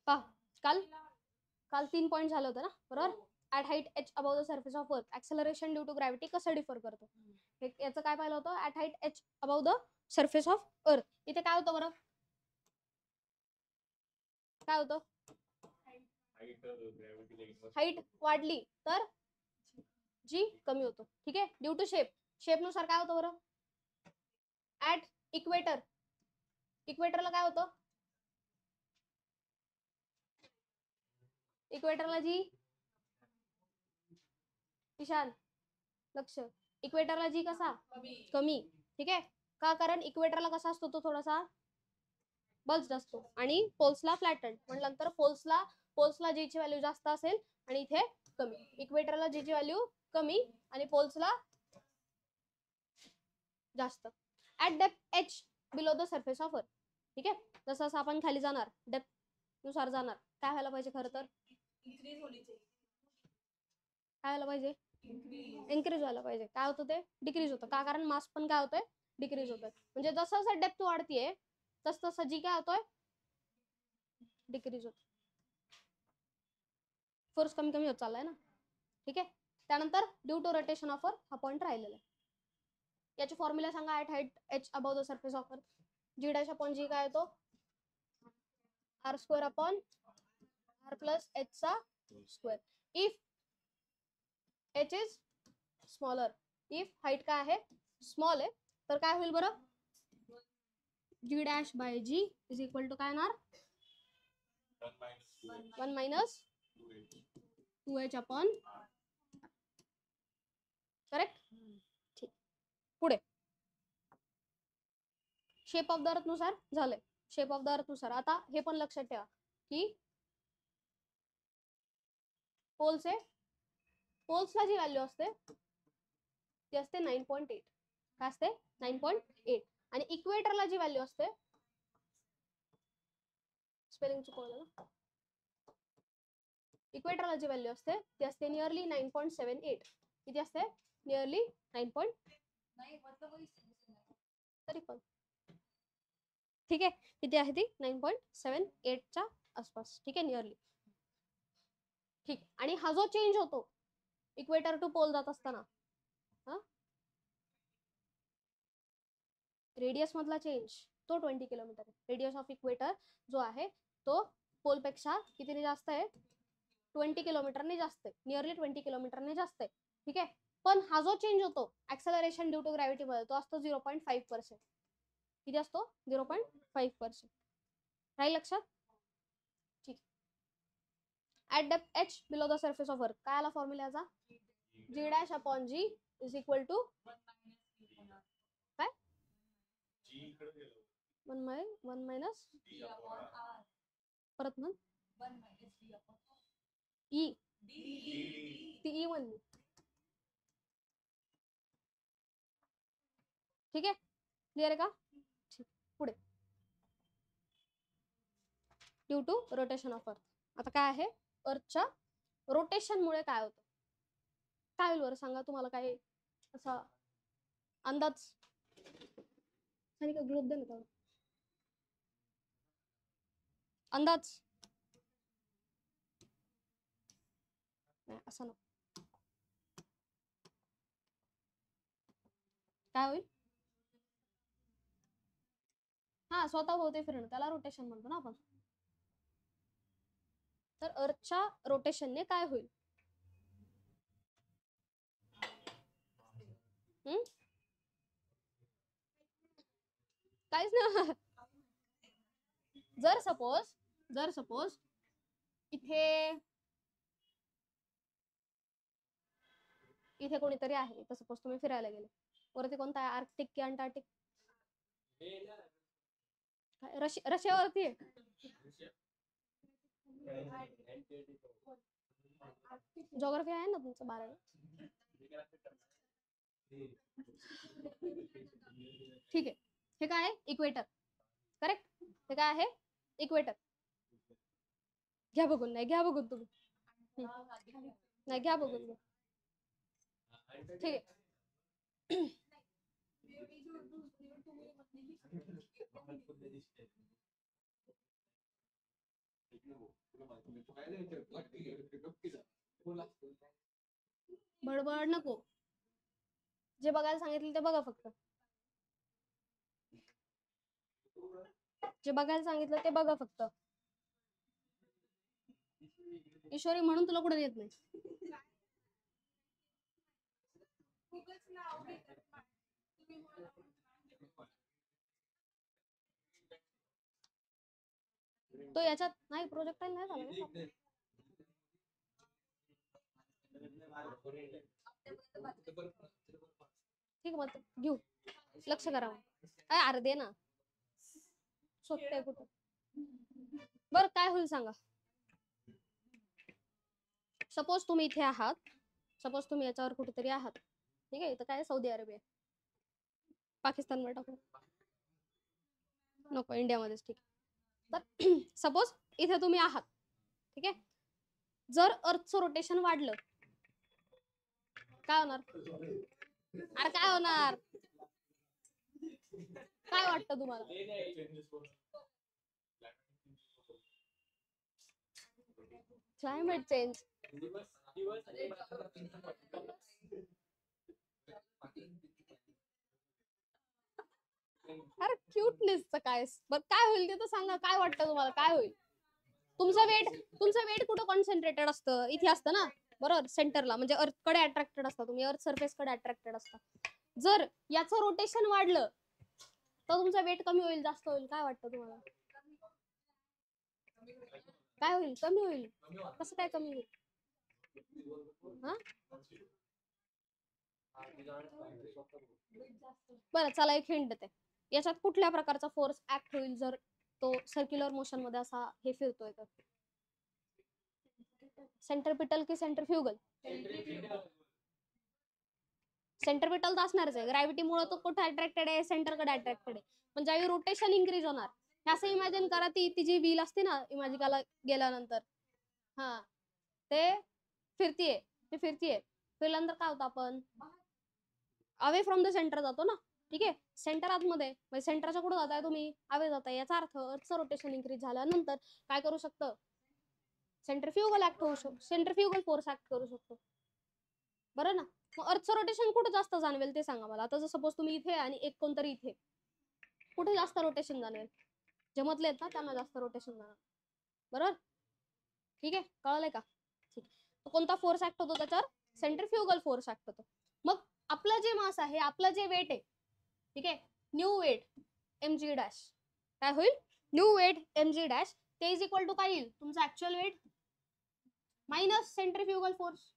पहा काल काल 3 पॉइंट झालं होतं ना, बरोबर. At height H above the surface of earth acceleration due to gravity कसं डिफर करतो, याचं काय पाहिलं होतं. At height H above the surface of earth इथे काय होतं बरं, काय होतं, हाईट वाढली तर जी कमी होतो. ठीक आहे. ड्यू टू शेप नुसार काय होतं बरं. ऍट इक्वेटरला काय होतं, इक्वेटरला जी ईशान लक्ष, इक्वेटरला जी कसा कमी. ठीक आहे का, कारण इक्वेटरला कसा असतो तो थोडासा बल्ज असतो आणि पोल्सला फ्लॅटन. म्हटल्यानंतर पोल्सला जीची व्हॅल्यू जास्त असेल आणि इथे कमी. इक्वेटरला जीची व्हॅल्यू कमी आणि पोल्सला जास्त. At depth H below the surface of अर्थ. ठीक आहे. जसं जसं आपण खाली जाणार डेप्थ नुसार जाणार, काय व्हायला पाहिजे खरं तर, काय व्हायला पाहिजे, इन्क्रीज व्हायला पाहिजे. काय होतं ते डिक्रीज होतं का, कारण मास पण काय होतंय डिक्रीज होतोय. म्हणजे जसं जसं डेप्थ वाढतीये तस तसं जी काय होतोय डिक्रीज होत, फोर्स कमी कमी होत चाललाय ना. ठीक आहे. त्यानंतर due to rotation of earth हा पॉईंट राहिलेला आहे. याची फॉर्म्युला सांगा. At height H above the surface of earth G dash upon G काय येतो, R square upon R plus H चा square. If H is smaller, if height काय आहे स्मॉल आहे, तर काय होईल बरं, G dash by G is equal to काय येणार, 1 मायनस 2h अपॉन, करेक्ट. ठीक. पुढे शेप ऑफ द अर्थ नुसार झालंय. शेप ऑफ द अर्थ नुसार आता हे पण लक्षात ठेवा की पोल्सला जी व्हॅल्यू असते ती असते 9.8. काय असते 9.8. आणि इक्वेटरला जी व्हॅल्यू असते, स्पेलिंग चुकवलं ना, इक्वेटरला जी व्हॅल्यू असते ती असते नियरली 9.78. किती असते, नियरली 9. तरी पण ठीक आहे, किती आहे ती 9.78 च्या आसपास. ठीक आहे, नियरली. ठीक. आणि हा जो चेंज होतो इक्वेटर टू पोल जात असताना, रेडियस मधला चेंज तो 20 किलोमीटर. रेडियस ऑफ इक्वेटर जो आहे तो पोल पेक्षा कितीने जास्त आहे, 20 किलोमीटरने जास्त आहे, नियरली 20 किलोमीटरने जास्त आहे. ठीक आहे. पण हा जो चेंज होतो ऍक्सेलरेशन ड्यू टू ग्रॅव्हिटी मध्ये तो असतो 0.5%. किती असतो, 0.5%. राहील लक्षात. ठीक. At depth H below the surface of earth काय आला फॉर्म्युलाचा, G dash upon G is equal to काय, 1 मायनस परत म्हण ई, ती ई म्हणली. ठीक आहे, क्लिअर आहे का. ठीक. पुढे due to rotation of earth. आता काय आहे, अर्थच्या रोटेशन मुळे काय होतं, काय होईल बरं सांगा. तुम्हाला काय असा अंदाज, ग्लोब दे ना अंदाज, असं ना काय होईल, हा स्वतः भोवती फिरणं त्याला रोटेशन म्हणतो ना आपण. तर अर्थच्या रोटेशनने काय होईल, काहीच नाही. जर सपोज इथे कोणीतरी आहे, तर सपोज तुम्ही फिरायला गेले, वरती कोणता आहे, आर्क्टिक की अंटार्क्टिक, रशियावरती आहे. जॉग्राफी आहे ना तुमचं 12वी. ठीक आहे. हे काय आहे, इक्वेटर. करेक्ट. हे काय आहे, इक्वेटर. घ्या बघून, नाही घ्या बघून तुम्ही, नाही घ्या बघून. ठीक आहे. बडबड नको, जे बघायला सांगितलं ते बघा फक्त, जे बघायला सांगितलं ते बघा फक्त. ईश्वरी म्हणून तुला कुठे येत नाही. तो याच्यात नाही, प्रोजेक्टाईल नाही झाला. ठीक मग घेऊ, लक्ष करा. काय अर्धे ना शोधते कुठं. बर काय होईल सांगा. सपोज तुम्ही इथे आहात, सपोज तुम्ही याच्यावर कुठेतरी आहात, ठीक आहे. इथं काय सौदी अरेबिया, पाकिस्तानवर टाकू नको, इंडियामध्येच ठीक. तर सपोज इथे तुम्ही आहात, ठीक आहे. जर अर्थचं रोटेशन वाढलं काय होणार? अरे काय होणार, काय वाटतं तुम्हाला? Climate change. अरे क्यूटनेसचं काय, बरं काय होईल ते तर सांगा. काय वाटतं तुम्हाला काय होईल? तुमचं वेट कुठं कॉन्सन्ट्रेटेड असतं? इथे असतं ना, बरोबर, सेंटरला, म्हणजे अर्थ कडे अट्रॅक्टेड असता तुम्ही, अर्थ सरफेस कडे अट्रॅक्टेड असता. जर याचं रोटेशन वाढलं तर तुमचा वेट कमी होईल जास्त होईल? काय वाटतं तुम्हाला? काय होईल? कमी होईल. कसं काय कमी होईल? बरं चला एक हिंट देते. याच्यात कुठल्या प्रकारचा फोर्स ऍक्ट होईल जर तो सर्क्युलर मोशन मध्ये असा हे फिरतोय तर? सेंट्रिपिटल की सेंट्रिफ्युगल? सेंट्रिपिटल तर असणारच आहे. ग्रॅव्हिटी मुळे तो कुठे अट्रॅक्टेड आहे? सेंटरकडे अट्रॅक्टेड आहे. पण ज्यावेळी रोटेशन इन्क्रीज होणार, असं इमॅजिन करा ती जी व्हील असते ना इमॅजिकाला गेल्यानंतर, हा ते फिरतीये, फिरल्यानंतर काय होतं, आपण अवे फ्रॉम द सेंटर जातो ना, ठीक आहे. सेंटर आतमध्ये, म्हणजे सेंटरच्या कुठे जाताय तुम्ही? अवे जाताय. याचा अर्थ अर्थचं रोटेशन इन्क्रीज झाल्यानंतर काय करू शकतं? सेंट्रिफ्युगल ऍक्ट होऊ शकतो, सेंट्रिफ्युगल फोर्स ऍक्ट करू शकतो, बरं ना. मग अर्थचं रोटेशन कुठे जास्त जाणवेल ते सांगा मला. आता जर सपोज तुम्ही इथे आणि एक कोणतरी इथे, कुठे जास्त रोटेशन जाणवेल? जे मधले आहेत ना त्यांना जास्त रोटेशन जाणार, बरोबर. ठीक आहे, कळलंय का? ठीक. कोणता फोर्स ऍक्ट होतो त्याच्यावर? सेंट्रिफ्युगल फोर्स ऍक्ट होतो. मग आपलं जे मास आहे, आपलं जे वेट आहे, ठीक आहे, न्यू वेट mg डॅश काय होईल? न्यू वेट mg डॅश ते इज इक्वल टू काय येईल? तुमचं actual weight minus centrifugal force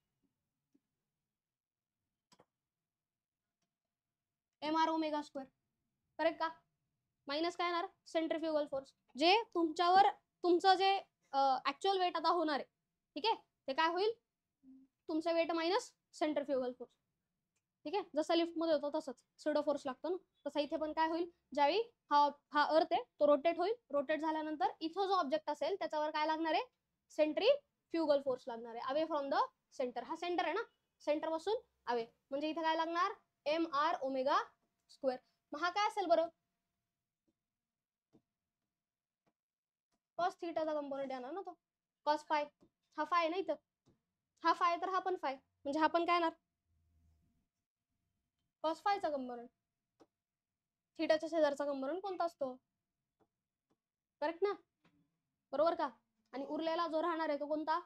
mr omega square, correct का? मायनस काय येणार? Centrifugal force. जे तुमच्यावर तुमचं जे ऍक्च्युअल वेट आता होणार आहे, ठीक आहे, ते काय होईल? तुमचं वेट मायनस सेंट्रिफ्युगल फोर्स. ठीक आहे, जसं लिफ्ट मध्ये होतं तसंच सुडो फोर्स लागतो ना, तसं इथे पण काय होईल? ज्यावेळी हा अर्थ आहे तो रोटेट होईल, रोटेट झाल्यानंतर इथं जो ऑब्जेक्ट असेल त्याच्यावर काय लागणार आहे? सेंट्रिफ्युगल फोर्स लागणार आहे, अवे फ्रॉम द सेंटर. हा सेंटर आहे ना, सेंटर पासून अवे, म्हणजे इथे काय लागणार? mr omega square. मग हा काय असेल बरं? कॉस थीटाचा कंपोनेंट येणार ना तो, कॉस फाय. हा फाय ना इथं, हा फाय तर हा पण फाय, म्हणजे हा पण काय येणार? Cos फायचा component. थीटाच्या शेजारचा कंपोनेंट कोणता असतो? करेक्ट ना, बरोबर का? आणि उरलेला जो राहणार आहे तो कोणता?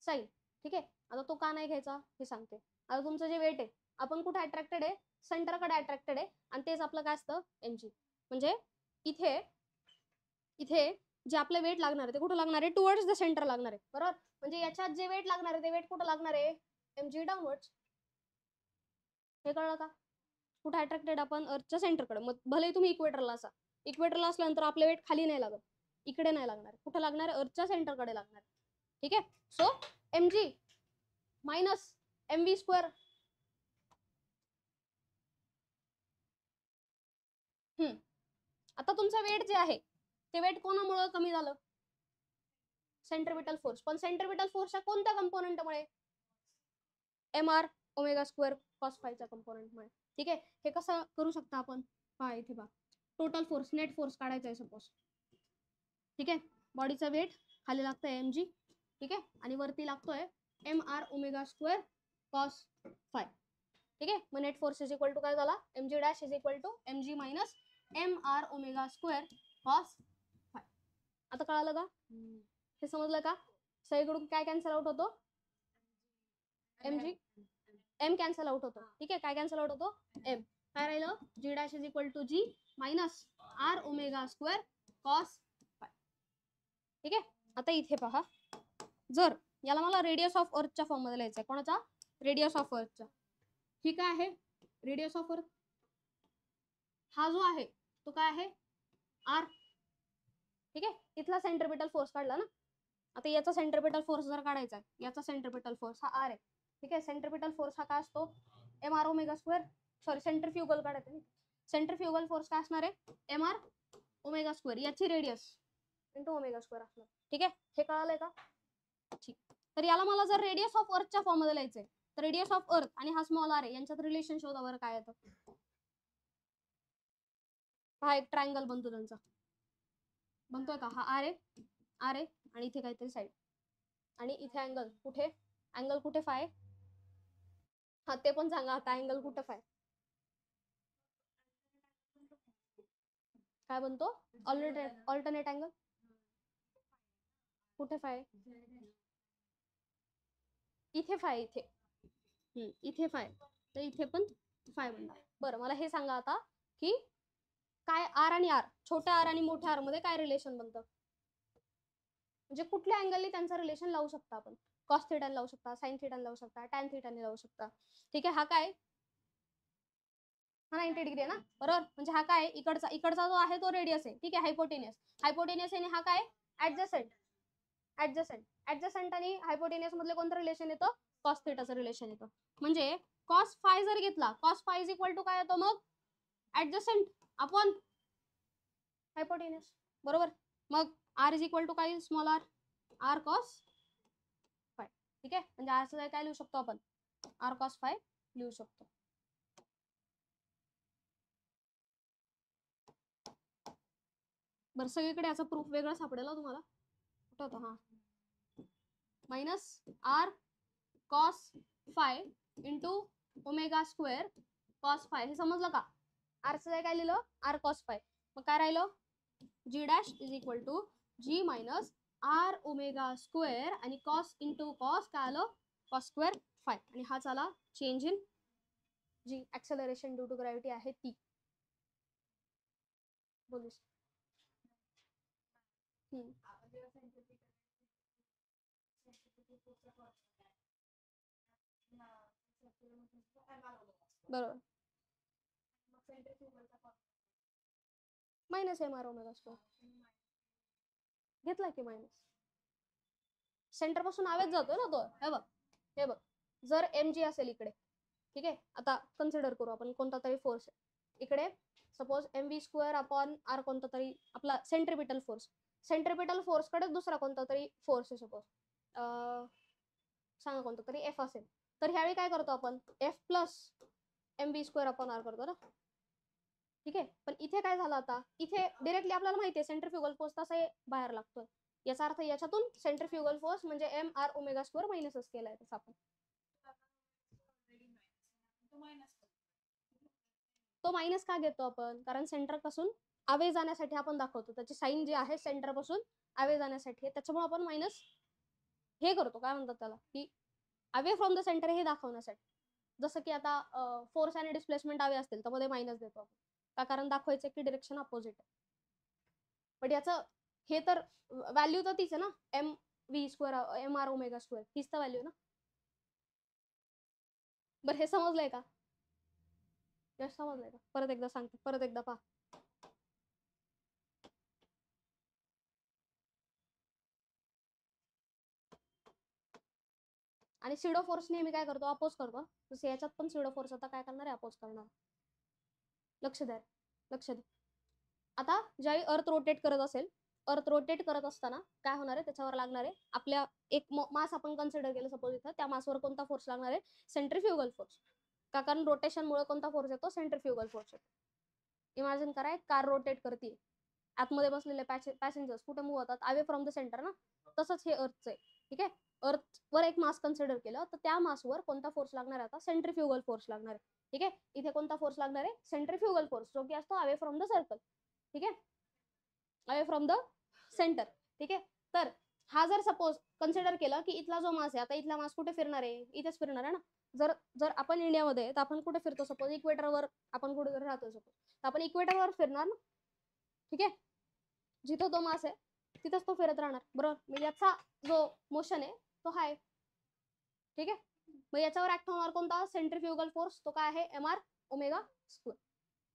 साइन. ठीक आहे, आता तो का नाही घ्यायचा हे सांगते. आता तुमचं जे वेट आहे, आपण कुठे अट्रॅक्टेड आहे? सेंटरकडे अट्रॅक्टेड आहे, आणि तेच आपलं काय असतं? mg. म्हणजे इथे इथे जे आपलं वेट लागणार आहे ते कुठं लागणार आहे? टुवर्ड्स द सेंटर लागणार आहे, बरोबर. म्हणजे याच्यात जे वेट लागणार आहे ते वेट कुठं लागणार आहे? mg downwards. हे कळलं का? कुठे अट्रॅक्टेड आपण? अर्थच्या सेंटरकडे. मग भले तुम्ही इक्वेटरला असा, इक्वेटरला असल्यानंतर आपलं वेट खाली नाही लागत, इकडे नाही लागणार, कुठं लागणार? अर्थच्या सेंटरकडे लागणार. ठीक आहे, so mg minus mv square. आता तुमचं वेट जे आहे ते वेट कोणामुळे कमी झालं? Centripetal force. पण सेंट्रिपिटल फोर्सच्या कोणत्या कंपोनेंटमुळे? mr ओमेगा स्क्वेअर कॉस फायच्या कंपोनेंटमुळे. ठीक आहे, हे कसं करू शकता आपण? पहा इथे पहा, टोटल फोर्स, नेट फोर्स काढायचा आहे सपोज. ठीक आहे, बॉडीचा वेट खाली लागतोय एम जी, ठीक आहे, आणि वरती लागतोय M R omega square cos phi, ठीक आहे. मग net force is equal to काय झाला, M G dash is equal to M G minus M R omega square cos phi. आता कळालं का, हे समजलं का. सगळीकडून काय कॅन्सल आउट होतो, M G, M cancel out होतो, ठीक आहे. काय कॅन्सल आउट होतो, एम. काय राहिलं, G dash is equal to G minus R omega square cos phi, ठीक आहे. आता इथे पहा, जर याला मला रेडियस ऑफ अर्थच्या फॉर्म मध्ये लिहायचंय, कोणाचा, रेडियस ऑफ अर्थचा. ही काय आहे, रेडियस ऑफ अर्थ. हा जो आहे तो काय आहे, आर, ठीक आहे. इथला सेंट्रिपिटल फोर्स काढला ना. आता याचा सेंट्रिपिटल फोर्स जर काढायचा आहे, याचा सेंट्रिपिटल फोर्स हा आर आहे, ठीक आहे. सेंट्रिपिटल फोर्स हा काय असतो, M R omega square, sorry centrifugal काढायचं नाही, सेंट्रिफ्युगल फोर्स काय असणार आहे, एम आर ओमेगा स्क्वेअर, याची रेडियस इंटू ओमेगा स्क्वेअर असणार, ठीक आहे. हे कळालंय का, ठीक. तर याला मला जर रेडियस ऑफ अर्थच्या फॉर्म मध्ये लिहायचंय, तर रेडियस ऑफ अर्थ आणि हा स्मॉल आर आहे यांच्यात रिलेशन शोधा बरं काय येतं. हा एक ट्रायंगल बनतो त्यांचा, बनतोय का, हा आर आहे, आर आहे, आणि इथे काहीतरी साईड, आणि इथे अँगल कुठे, अँगल कुठे फाय, हा ते पण सांगा आता, अँगल कुठे फाय, काय बनतो, ऑल्टरनेट अँगल कुठे फाय, इथे फाय, इथे फाय, तर इथे पण फाय बनणार. बरं मला हे सांगा आता की काय आर आणि आर, छोट्या आर आणि मोठ्या आर मध्ये काय रिलेशन बनतं, म्हणजे कुठल्या अँगलने त्यांचं रिलेशन लावू शकता आपण, कॉस थिटाने लावू शकता, साइन थिटाने लावू शकता, टॅन थिटाने लावू शकता, ठीक आहे. हा काय, हा 90 डिग्री आहे ना, बरोबर. म्हणजे हा काय, इकडचा जो आहे तो रेडियस आहे, ठीक आहे, हायपोटेनियस, हायपोटेनियस आहे, आणि हा काय, ऍडजसेंट, ऍडजसेंट, ऍडजसेंट आणि हायपोटेनियस मधले कोणतं रिलेशन येतं, कॉस थिटाचं रिलेशन येतं. म्हणजे कॉस फाय जर घेतला, cos phi is equal to काय येतो मग, ऍडजसेंट अपॉन हायपोटेनियस, बरोबर. मग आर इज इक्वल टू काय, small R, R cos phi, ठीक आहे. म्हणजे आरचं काय लिहू शकतो आपण, आर कॉस फाय लिहू शकतो. बरं सगळीकडे याचा प्रूफ वेगळा सापडेल तुम्हाला, कुठं होतं, हा minus R cos phi into omega square cos phi, हे समजलं का. आरचं काय लिहिलं, आर कॉस फाय, मग काय राहिलं, G dash is equal to G minus R omega square, आणि कॉस इंटू कॉस काय आलं, कॉस स्क्वेअर फाय, आणि हा झाला change in G acceleration due to gravity आहे ती. बोलूस बरोबर, minus M R omega square घेतला की मायनस, सेंटर पासून आवेच जातोय ना तो, हे बघ, हे बघ, जर एम जी असेल इकडे, ठीक आहे. आता कन्सिडर करू आपण कोणता तरी फोर्स आहे इकडे, suppose M V square upon R कोणता तरी आपला सेंट्रिपिटल फोर्स, सेंट्रिपिटल फोर्स कडे दुसरा कोणता तरी फोर्स आहे, सपोज सांगा कोणता तरी एफ असेल, तर ह्यावेळी काय करतो आपण, F plus M V square upon R करतो ना, ठीक आहे. पण इथे काय झालं, आता इथे डिरेक्टली आपल्याला माहिती आहे सेंट्रिफ्युगल फोर्स तसा बाहेर लागतोय, याचा अर्थ याच्यातून सेंट्रिफ्युगल फोर्स म्हणजे एम आर ओमेगा स्क्वेअर मायनसच केलाय तसं आपण, तो मायनस का घेतो आपण, कारण सेंटर पासून अवे जाण्यासाठी आपण दाखवतो, त्याची साईन जी आहे सेंटर पासून अवे जाण्यासाठी, त्याच्यामुळे आपण मायनस हे करतो, काय म्हणतात त्याला, की अवे फ्रॉम द सेंटर हे दाखवण्यासाठी. जसं की आता फोर्स आणि डिस्प्लेसमेंट अवे असतील तर मध्ये मायनस देतो आपण, का कारण दाखवायचं की डिरेक्शन अपोजिट आहे. पण याचं हे तर व्हॅल्यू तर तीच आहे ना, M V square M R omega square, हीच तर व्हॅल्यू ना. बरं हे समजलंय का, समजलंय का, परत एकदा सांगते, परत एकदा पहा. आणि सिडो फोर्स नेहमी काय करतो, अपोज करतो, जसं याच्यात पण सिडो फोर्स आता काय करणार आहे, अपोज करणार. लक्ष द्या, लक्ष द्या. आता ज्यावेळी अर्थ रोटेट करत असेल, अर्थ रोटेट करत असताना काय होणार आहे, त्याच्यावर लागणार आहे आपल्या एक मास आपण कन्सिडर केलं सपोज इथं, त्या मासवर कोणता फोर्स लागणार आहे, सेंट्रिफ्युगल फोर्स, का कारण रोटेशन मुळे कोणता फोर्स येतो, सेंट्रिफ्युगल फोर्स येतो. इमॅजिन करा एक कार रोटेट करते आतमध्ये बसलेले पॅसेंजर्स कुठे मूव्ह होतात, अवे फ्रॉम द सेंटर ना. तसंच हे अर्थचं आहे. ठीक आहे, अर्थवर एक मास कन्सिडर केलं तर त्या मासवर कोणता फोर्स लागणार आहे, आता सेंट्रीफ्युगल फोर्स लागणार आहे. ठीक आहे, इथे कोणता फोर्स लागणार आहे, सेंट्रीफ्युगल फोर्स, जो की असतो अवे फ्रॉम द सर्कल. ठीक आहे, अवे फ्रॉम द सेंटर. ठीक आहे, तर हा जर सपोज कन्सिडर केलं की इथला जो मास आहे, आता इथला मास कुठे फिरणार आहे, इथेच फिरणार आहे ना. जर जर आपण इंडियामध्ये तर आपण कुठे फिरतो, सपोज इक्वेटरवर आपण कुठे राहतो सपोज, तर आपण इक्वेटरवर फिरणार ना. ठीक आहे, जिथं तो मास आहे तिथंच तो फिरत राहणार, बरोबर. मग याचा जो मोशन आहे तो हा आहे. ठीक आहे, मग याच्यावर ऍक्ट होणार कोणता, सेंट्रीफ्युगल फोर्स, तो काय आहे, mr ओमेगा स्क्वेअर.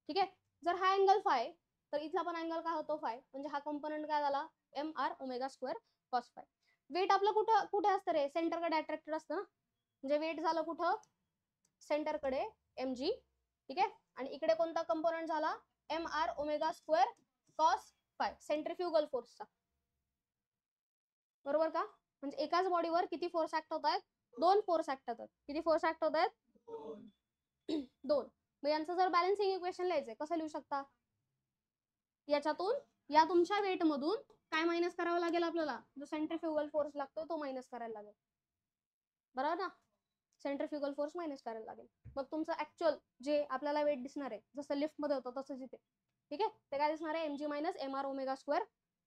ठीक आहे, जर हा अँगल फाय तर इथला पण अँगल काय होतो फाय, म्हणजे हा कंपोनंट काय झाला, mr omega square cos phi. Weight आपलं कुठं कुठे असतं रे, सेंटरकडे अट्रॅक्टेड असतं ना, म्हणजे वेट झालं कुठं, सेंटरकडे mg. ठीक आहे, आणि इकडे कोणता कंपोनंट झाला, mr omega square cos phi, centrifugal फोर्सचा. बरोबर का, म्हणजे एकाच बॉडीवर किती फोर्स ऍक्ट होत आहेत, दोन फोर्स ऍक्ट होतात. किती फोर्स ऍक्ट होत आहेत, दोन. मग यांचं जर बॅलन्सिंग इक्वेशन लिहायचंय, कसं लिहू शकता, याच्यातून या तुमच्या वेट मधून काय मायनस करावं लागेल आपल्याला, जो सेंट्रीफ्युगल फोर्स लागतो तो मायनस करायला लागेल, बरोबर ना. सेंट्रीफ्युगल फोर्स मायनस करायला लागेल. मग तुमचं ऍक्च्युअल जे आपल्याला वेट दिसणार आहे, जसं लिफ्ट मध्ये होतं तसंच इथे. ठीक आहे, ते काय दिसणार आहे, mg minus mr omega square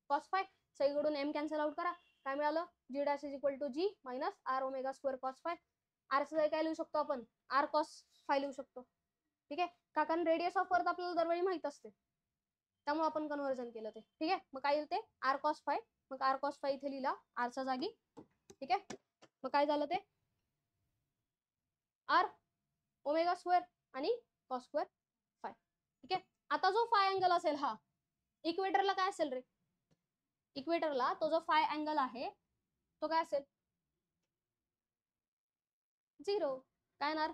cos phi. सगळीकडून m कॅन्सल आउट करा, काय मिळालं, g dash is equal to g minus r omega square cos phi. r चं काय लिहू शकतो आपण, r कॉस फाय लिहू शकतो. ठीक आहे, का, कारण रेडियस ऑफ अर्थ आपल्याला दरवेळी माहित असते, त्यामुळे आपण कन्व्हर्जन केलं ते. ठीक आहे, मग काय येईल ते, r कॉस फाय. मग r कॉस फाय इथे लिहिला r च्या जागी. ठीक आहे, मग काय झालं ते, r ओमेगा स्क्वेअर आणि कॉस स्क्वेअर फाय. ठीक आहे, आता जो फाय अँगल असेल हा इक्वेटरला काय असेल रे, इक्वेटरला तो जो फाय अँगल आहे तो काय असेल, झिरो. काय येणार,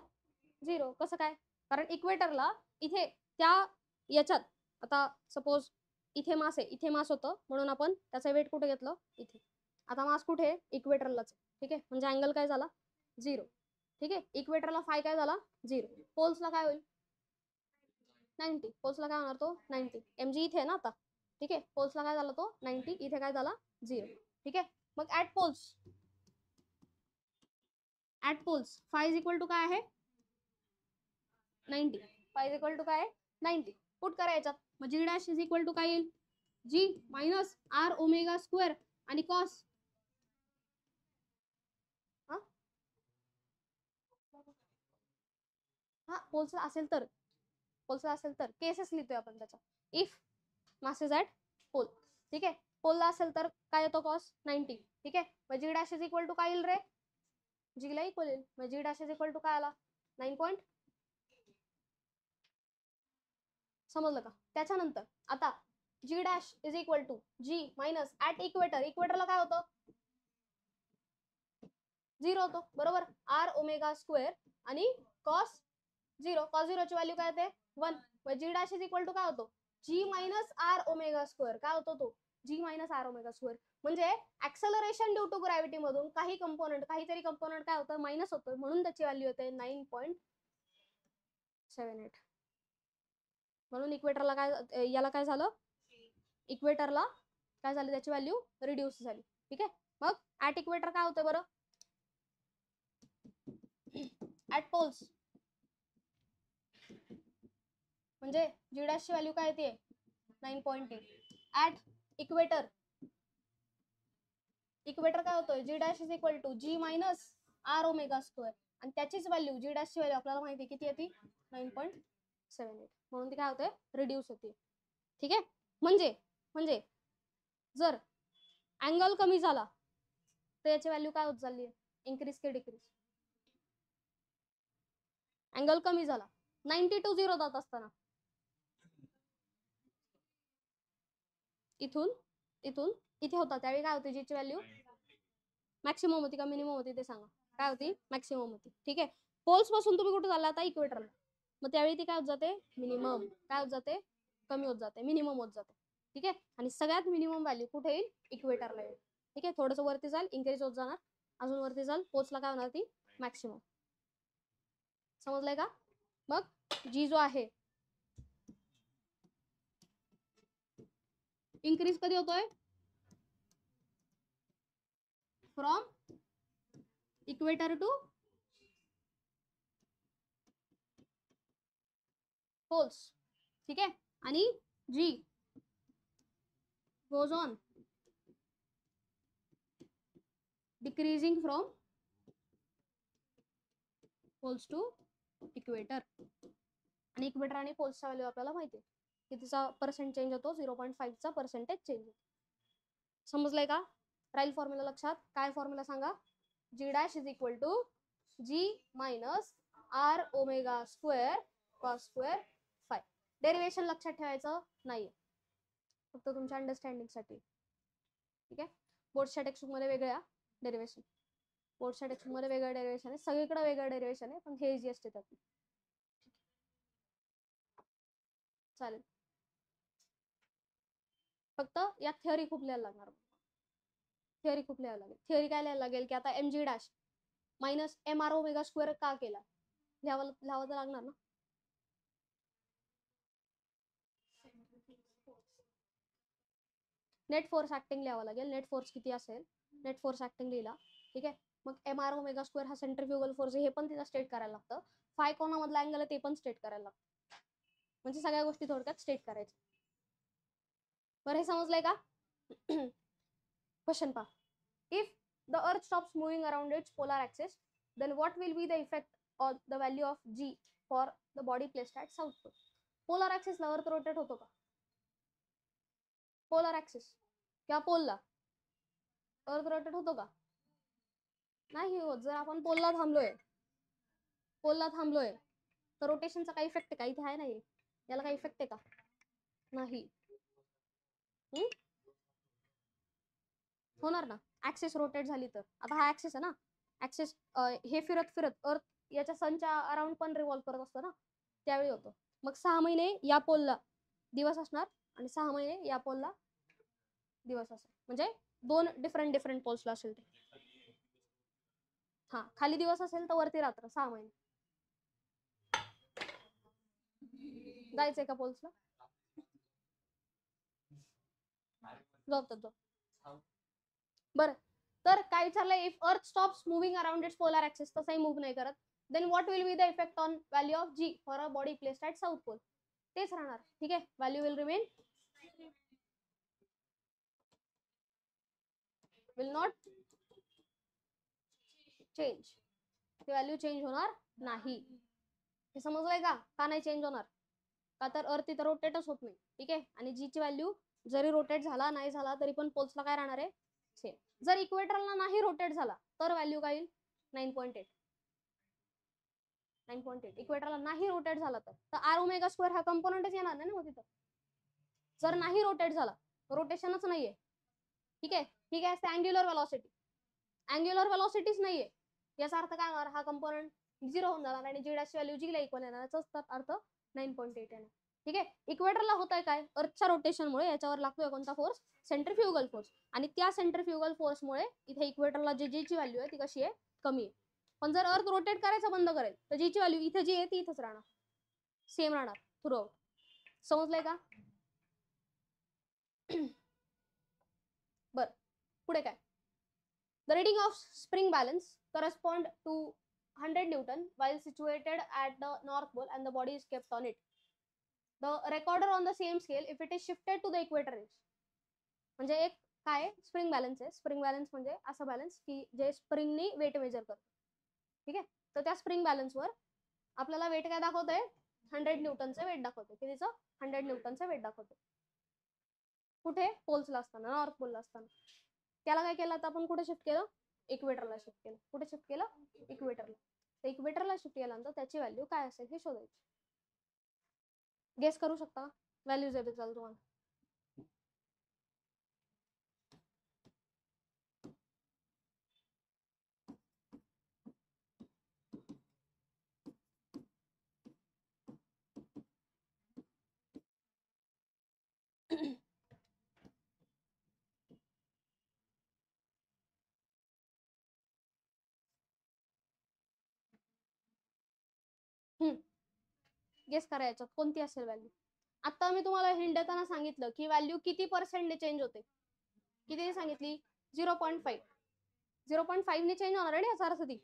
झिरो. कसं काय, कारण इक्वेटरला इथे त्या याच्यात, आता सपोज इथे मास आहे, इथे मास होतं म्हणून आपण त्याचं वेट कुठे घेतलं, इथे. आता मास कुठे, इक्वेटरलाच. ठीक आहे, म्हणजे अँगल काय झाला, झिरो. ठीक आहे, इक्वेटरला फाय काय झाला, झिरो. पोल्सला काय होईल, 90. पोल्सला काय होणार तो 90, mg इथे आहे ना आता. ठीक आहे, पोल्सला काय झाला तो 90, इथे काय झाला, झिरो. ठीक आहे, मग at poles phi is equal to काय आहे, 90. फाय इज इक्वल टू काय आहे, 90. पुट करायच्यात, मग जी डॅश इज इक्वल टू काय येईल, g minus R omega square आणि कॉस. हा पोल्सला असेल तर केसेस लिहितोय आपण त्याच्या, if mass is at pole. ठीक आहे, पोलला असेल तर काय येतो, कॉस 90. ठीक आहे, मग जी डॅश इज इक्वल टू काय येईल रे, जी ला इक्वल येईल. मग जी डॅश इज इक्वल टू काय आला, 9 पॉईंट. समजलं का. त्याच्यानंतर आता G dash is equal to G minus at equator, इक्वेटरला काय होतं, झिरो होतो, बरोबर. आर ओमेगा स्क्वेअर आणि कॉस झिरो, कॉस झिरोची व्हॅल्यू काय येते, 1. मग जी डॅश इज इक्वल टू काय होतो, G minus R omega square. काय होतो तो, जी मायनस आर ओमेगा स्क्वेअर. म्हणजे ऍक्सलरेशन ड्यू टू ग्रॅव्हिटी मधून काहीतरी कंपोनंट काय होतं, मायनस होतं, म्हणून त्याची व्हॅल्यू होते 9.78. म्हणून इक्वेटरला काय, याला काय झालं, इक्वेटरला काय झालं, त्याची व्हॅल्यू रिड्यूस झाली. ठीक आहे, मग ऍट इक्वेटर काय होतं बरं, ऍट पोल्स म्हणजे जी डॅश ची व्हॅल्यू काय येते, 9.8. ऍट इक्वेटर काय होतोय, G dash is equal to G minus R omega square, आणि त्याचीच व्हॅल्यू, जी डॅश ची व्हॅल्यू आपल्याला माहिती किती येते, 9.78. म्हणून ती काय होते, रिड्यूस होते. ठीक आहे, म्हणजे जर अँगल कमी झाला तर याची व्हॅल्यू काय होत चालली आहे, इन्क्रीज की डिक्रीज. अँगल कमी झाला, 90 टू 0 जात असताना इथून इथे होता, त्यावेळी काय होती, जीची व्हॅल्यू मॅक्सिमम होती का मिनिमम होती ते सांगा, काय होती, मॅक्सिमम होती. ठीक आहे, पोल्स पासून तुम्ही कुठे चालला आता, इक्वेटरला. मग त्यावेळी ती काय होत जाते, मिनिमम. काय होत जाते, कमी होत जाते, मिनिमम होत जाते. ठीक आहे, आणि सगळ्यात मिनिमम व्हॅल्यू कुठे येईल, इक्वेटरला येईल. ठीक आहे, थोडंसं वरती जाईल, इन्क्रीज होत जाणार, अजून वरती जाईल, पोल्सला काय होणार, ती मॅक्सिमम. समजलंय का. मग जी जो आहे इन्क्रीज कधी होतोय? From equator to poles. ठीक आहे. आणि g goes on decreasing from poles to equator. आणि इक्वेटर आणि पोल्सचा व्हॅल्यू आपल्याला माहिती आहे कितीचा पर्सेंट चेंज होतो? 0.5 चा पर्सेंटेज चेंज होतो. समजलंय का? राहील फॉर्म्युला लक्षात. काय फॉर्म्युला सांगा? G dash is equal to G minus R omega square cos square phi. Derivation लक्षात ठेवायचं नाहीये, फक्त तुमच्या अंडरस्टँडिंग साठी. ठीक आहे. बोर्डच्या टेक्स्टबुक मध्ये वेगळ्या डेरिवेशन, बोर्डच्या टेक्स्टबुक मध्ये वेगळं डेरिवेशन आहे, सगळीकडे वेगळं डेरिवेशन आहे, पण हे इझी असते त्यात. चालेल. फक्त यात थिअरी खूप लिहायला लागणार. थिअरी खूप लिहायला लागेल. थिअरी काय लिहायला लागेल की आता एम जी dash minus M R omega square का केला, लिहावं तर लागणार ना. नेट फोर्स ऍक्टिंग लिहावं लागेल. नेट फोर्स किती असेल, नेट फोर्स ऍक्टिंग लिहिला. ठीक आहे. मग एम आर ओमेगा स्क्वेअर हा सेंट्रीफ्युगल फोर्स हे पण तिला स्टेट करायला लागतं. फाय कोणामधला अँगल आहे ते पण स्टेट करायला लागतं. म्हणजे सगळ्या गोष्टी थोडक्यात स्टेट करायच्या. बरं, हे समजलंय का? क्वेश्चन पहा. If the earth stops moving around its polar axis, then what will be the effect on the value of g for the body placed at south pole? polar axis ला earth rotate होतो का? Polar axis किंवा पोलला earth rotate होतो का? नाही होत. जर आपण पोलला थांबलोय तर रोटेशनचा काही इफेक्ट आहे का? इथे आहे नाही, याला काही इफेक्ट आहे का? नाही. होणार ना. ऍक्सिस रोटेट झाली तर. आता हा ऍक्सिस आहे ना, ऍक्सिस हे फिरत फिरत अर्थ याच्या सनच्या अराउंड पण रिव्हॉल्व करत असतो ना, त्यावेळी होतो. मग 6 महिने या पोलला दिवस असणार आणि 6 महिने या पोलला दिवस असेल. म्हणजे 2 डिफरंट पोल्सला असेल ते. हा, खाली दिवस असेल तर वरती रात्र 6 महिने. जायचंय का पोल्सला? बरं, तर काय विचारलंय? If earth stops moving around its polar axis, तसंही मूव्ह नाही करत, then what will be the effect on value of G for a body placed at south pole? तेच राहणार. ठीक आहे. Value will remain, will not change. ती value change होणार नाही. हे समजलंय का? का नाही चेंज होणार? का तर अर्थ इथं रोटेटच होत नाही. ठीक आहे. आणि जी ची व्हॅल्यू जरी रोटेट झाला नाही झाला तरी पण पोल्सला काय राहणार आहे? सेम. जर इक्वेटरला नाही रोटेट झाला तर व्हॅल्यू काय येईल? 9.8. 9.8. इक्वेटरला नाही रोटेट झाला तर आर ओमेगा स्क्वेअर हा कंपोनंटच येणार नाही ना मग तिथं. जर नाही रोटेट झाला, रोटेशनच नाहीये. ठीक आहे. ठीक आहे. अँग्युलर व्हेलॉसिटी, अँग्युलर व्हेलॉसिटीच नाहीये, याचा अर्थ काय होणार? हा कंपोनंट 0 होऊन जाणार आणि जी डॅश व्हॅल्यू जी ला इक्वल येणार, याचा अर्थ 9.8 येणार. ठीक आहे. इक्वेटरला होत आहे काय? अर्थच्या रोटेशनमुळे याच्यावर लागतोय कोणता फोर्स? Centrifugal force. आणि त्या सेंट्रीफ्युगल फोर्समुळे इथे इक्वेटरला जी ची व्हॅल्यू आहे ती कशी आहे? कमी आहे. पण जर अर्थ रोटेट करायचं बंद करेल तर जी ची व्हॅल्यू इथे जी आहे ती इथेच राहणार, सेम राहणार थ्रू आउट. समजलंय का? बर, पुढे काय? The reading of spring balance correspond to 100 Newton while situated at the North Pole and the body is kept on it. The recorder on the same scale if it is shifted to the equator is. म्हणजे एक काय spring balance आहे. Spring balance म्हणजे असं balance की जे स्प्रिंगनी weight measure करतो. ठीक आहे. तर त्या स्प्रिंग बॅलन्सवर आपल्याला वेट काय दाखवतंय? 100 न्यूटनचं वेट दाखवतोय. कितीचं? 100 न्यूटनचं वेट दाखवतोय. कुठे? पोल्सला असताना, नॉर्थ पोलला असताना. त्याला काय केलं? आता आपण कुठे शिफ्ट केलं? इक्वेटरला शिफ्ट केलं. कुठे शिफ्ट केलं? इक्वेटरला. तर इक्वेटरला शिफ्ट केल्यानंतर त्याची व्हॅल्यू काय असेल हे शोधायची. गेस करू शकता? व्हॅल्यूज येते चालू तुम्हाला. गेस करा याच्यात कोणती असेल व्हॅल्यू. आता मी तुम्हाला हिंट देताना सांगितलं की व्हॅल्यू किती पर्सेंटने चेंज होते, किती सांगितली 0.5. 0.5 ने चेंज होणार आहे ना याचा अर्थ ती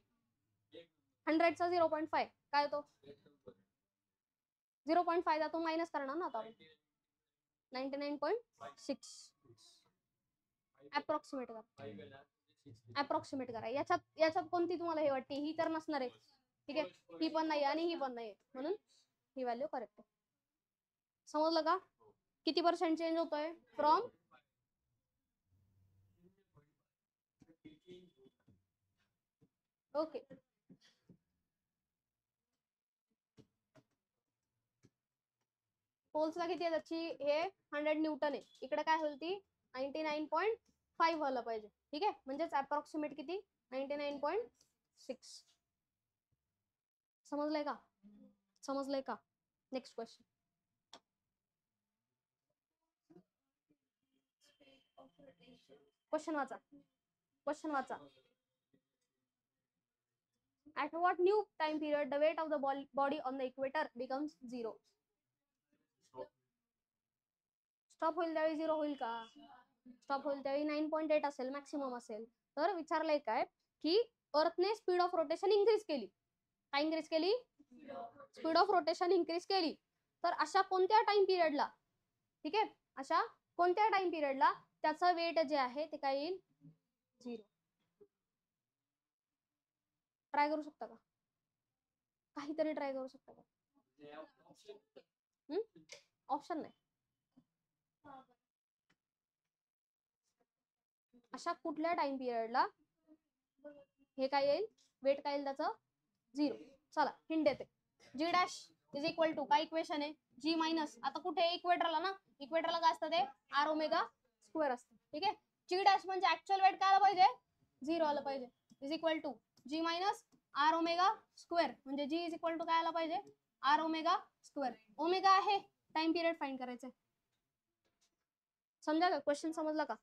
100चा 0.5 काय होतो 0.5 चा तो मायनस करणार ना आता आपण 99.6 अप्रॉक्सिमेट करा, अप्रॉक्सिमेट करा. याच्यात कोणती तुम्हाला हे वाटते, ही तर नसणार आहे, ठीक आहे, ही पण नाही आणि ही पण नाही, म्हणून ही व्हॅल्यू करेक्ट आहे. समजलं का किती पर्सेंट चेंज होतोय फ्रॉम ओके. पोल्सला किती आहे त्याची, हे 100 न्यूटन आहे, इकडे काय होईल ती 99.5 व्हायला पाहिजे, ठीक आहे, म्हणजेच अप्रॉक्सिमेट किती 99.6. समजलंय का, समजलंय का. Next question. क्वेश्चन वाचा, क्वेश्चन वाचा. At what new time period the weight of the body on the equator becomes 0? Stop होईल त्यावेळी 0 होईल का, स्टॉप होईल त्यावेळी 9.8 असेल, मॅक्सिमम असेल. तर विचारलंय काय की अर्थने स्पीड ऑफ रोटेशन इन्क्रीज केली, काय इन्क्रीज केली, स्पीड ऑफ रोटेशन इन्क्रीज केली, तर अशा कोणत्या टाइम पिरियडला, ठीक आहे, अशा कोणत्या टाइम पिरियडला त्याचं वेट जे आहे ते काय येईल 0. ट्राय करू शकता का, काहीतरी ट्राय करू शकता का, ऑप्शन नाही. अशा कुठल्या टाइम पिरियडला हे काय येईल, वेट काय येईल त्याचं 0. चला हिंट देते. जी डॅश इज इक्वल टू काय इक्वेशन आहे, जी मायनस, आता कुठे इक्वेटरला ना, इक्वेटरला काय असतं ते आर ओमेगा स्क्वेअर असतं, ठीक आहे. जी डॅश म्हणजे ऍक्च्युअल वेट काय आलं पाहिजे 0 आलं पाहिजे, is equal to G minus R omega square, म्हणजे जी इज इक्वल टू काय आला पाहिजे आर ओमेगा स्क्वेअर. ओमेगा आहे टाइम पिरियड फाइंड करायचं. समजा का क्वेश्चन, समजला का,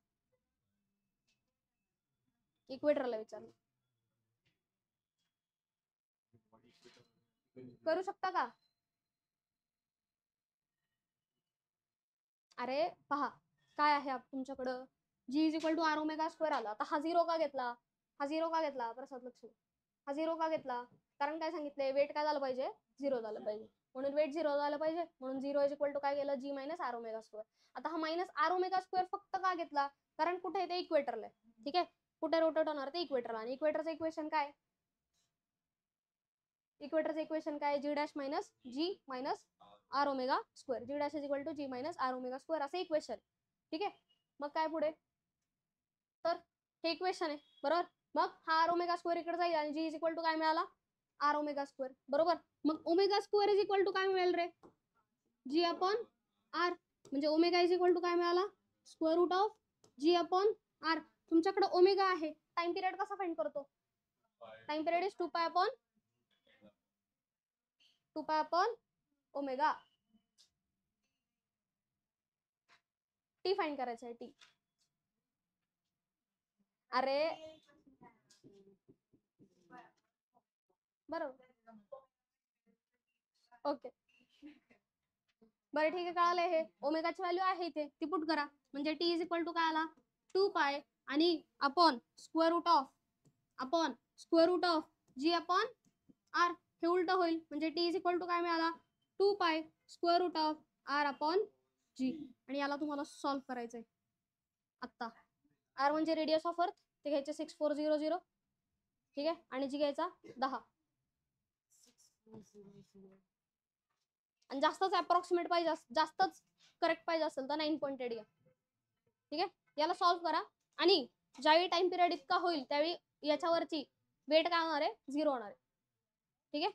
इक्वेटरला विचारलं, करू शकता का. अरे पहा काय आहे तुमच्याकडं, G is equal to R omega square आला, आता हा 0 का घेतला, हा 0 का घेतला प्रसाद, लक्ष, हा 0 का घेतला, कारण काय सांगितलंय वेट काय झालं पाहिजे 0 झालं पाहिजे, म्हणून वेट 0 झालं पाहिजे, म्हणून 0 इज इक्वल टू काय गेलं जी मायनस आर ओमेगा स्क्वेअर. आता हा मायनस आर ओमेगा स्क्वेअर फक्त का घेतला, कारण कुठे ते इक्वेटरला, ठीक आहे, कुठे रोटेट होणार ते इक्वेटरला, आणि इक्वेटरचं इक्वेशन काय, इक्वेटरचं इक्वेशन काय, G dash minus G minus R omega square, G dash is equal to G minus R omega square असं इक्वेशन, ठीक आहे. मग काय पुढे, तर हे इक्वेशन आहे बरोबर, मग हा आर ओमेगा स्क्वेअर इकडे जाईल आणि जी इज इक्वल टू काय मिळाला आर ओमेगा स्क्वेअर, बरोबर. मग omega square is equal to काय मिळेल रे, जी अपॉन आर, म्हणजे ओमेगा इज इक्वल टू काय मिळाला square root of g upon r. तुमच्याकडे ओमेगा आहे, टाइम पिरियड कसा फाइंड करतो, time period is 2 pi upon omega, T find करायचं आहे, टी. अरे बरोबर, ओके बरं ठीक आहे, कळालंय. हे ओमेगाची व्हॅल्यू आहे इथे, ती पुट करा, म्हणजे टी इज इक्वल टू काय आला 2 पाय आणि upon square root of g upon r, हे उलट होईल, म्हणजे टी इज इक्वल टू काय मिळाला 2 pi square root of R upon G. आणि याला तुम्हाला सॉल्व्ह करायचंय आत्ता. आर म्हणजे रेडियस ऑफ अर्थ, ते घ्यायचे 6400, ठीक आहे, आणि जी घ्यायचा 10, आणि जास्तच अप्रॉक्सिमेट पाहिजे, जास्तच करेक्ट पाहिजे असेल तर 9.8 घ्या, ठीक आहे. याला सॉल्व्ह करा, आणि ज्यावेळी टाइम पिरियड इतका होईल त्यावेळी याच्यावरची वेट काय होणार आहे 0 होणार आहे, ठीक आहे.